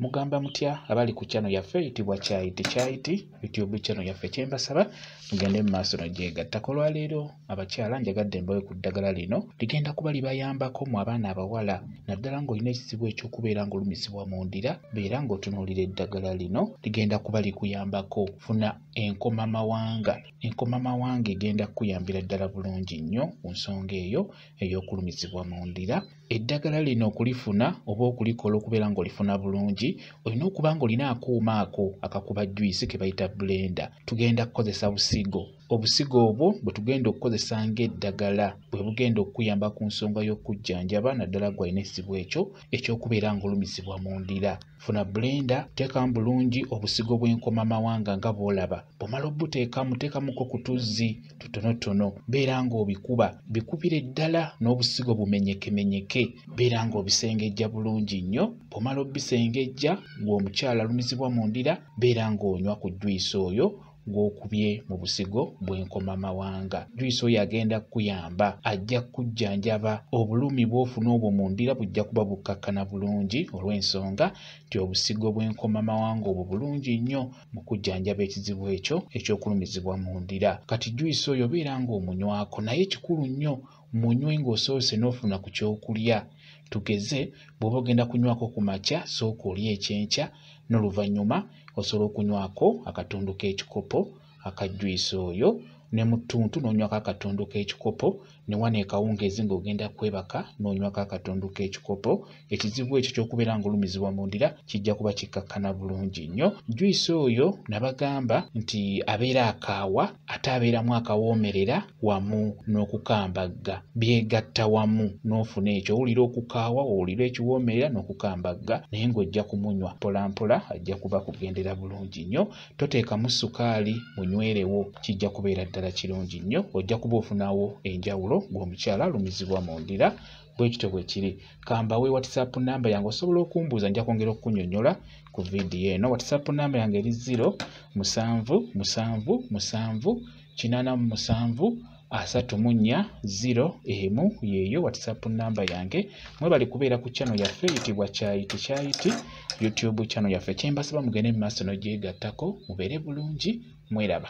mugamba mutya abali ku channel yaffe eyitibwa Kyayiti YouTube channel yaffe kyembasaba mugende mu maaso n'ogyegattako. Olwaleero abakyala njagadde mbawe ku ddagala lino ligenda kuba libayambako mu abaana abawala naddala ng'olina ekizibu eky'okubeera ng'olumizibwa mu ndira beera ng'otunuulira eddagala lino ligenda kuba likuyambako. Funa enkomamawanga. Enkomamawanga egenda kukuyambira ddala bulungi nnyo ku nsonga eyo ey'okulumizibwa mu ndira. Eddagala lino okulifuna oba okulikola okubeera ng'olifuna bulungi olina okuba ng'olina akuuma ako akakuba juice ke bayita blender. Tugenda kukozesa busigo. Obusigo obwo bwe tugenda okukozesa ng'eddagala bwe bugenda okuyamba ku nsonga y'okujjanjaba naddala gw'alina ekizibu ekyo eky'okubeera ng'olumizibwa mu ndira. Funa blender, teekamu bulungi obusigo bw'enkomamawanga nga bw'olaba. Bw'omala obuteekamu teekamuko ku tuzzi tutonotono. Beera ng'obikuba bikubire ddala n'obusigo bumenyekemenyeke. Beera ng'obisengejja bulungi nnyo. Bw'omala obisengejja ng'omukyala alumizibwa mu ndira beera ng'onywa ku juice oyo gw'okubye mu busigo bw'enkomamawanga. Juice oyo agenda kukuyamba, ajja kujjanjaba obulumi bw'ofuna obwo mu ndira bujja kuba bukkakkana bulungi olw'ensonga nti obusigo bw'enkomamawanga obwo bulungi nnyo mu kujjanjaba ekizibu ekyo eky'okulumizibwa mu ndira. Kati juice oyo beera ng'omunywako naye kikulu nnyo munywe ng'osoose n'ofuna ku kyokulya. Tugeze bw'oba ogenda kunywako ku makya sooka olya ekyenkya n'oluvannyuma osobola okunywako akatundu k'ekikopo aka juice oyo ne mu ttuntu n'onywako akatundu k'ekikopo ne wano ekawungeezi ng'ogenda kwebaka n'onywako akatundu k'ekikopo. Ekizibu ekyo ky'okubeera ng'olumizibwa mu ndira kijja kuba kikkakkana bulungi nnyo. Juice oyo nabagamba nti abeera akaawa ate abeeramu akawoomerera wamu n'okukambagga. Byegatta wamu n'ofuna ekyo. Owulira okukaawa, owulira ekiwoomerera n'okukambagga naye ng'ojja kumunywa mpola mpola ajja kuba kugendera bulungi nnyo. Toteekamu sukaali munywerewo, kijja kubeera ddala kirungi nnyo. Ojja kuba ofunawo enjawulo ng'omukyala alumizibwa mu ndira. Bwe kityo bwe kiri. Kambawe WhatsApp namba yange osobola okumbuuza nja kwongera okukunnyonnyola ku vidiyo eno. WhatsApp namba yange eri 0777873401 yeeyo WhatsApp namba yange. Mwebale kubeera ku channel yaffe eyitibwa Kyayiti YouTube channel yaffe. Kyembasaba mugende mu maaso n'ogyegattako mubeere bulungi. Mweraba.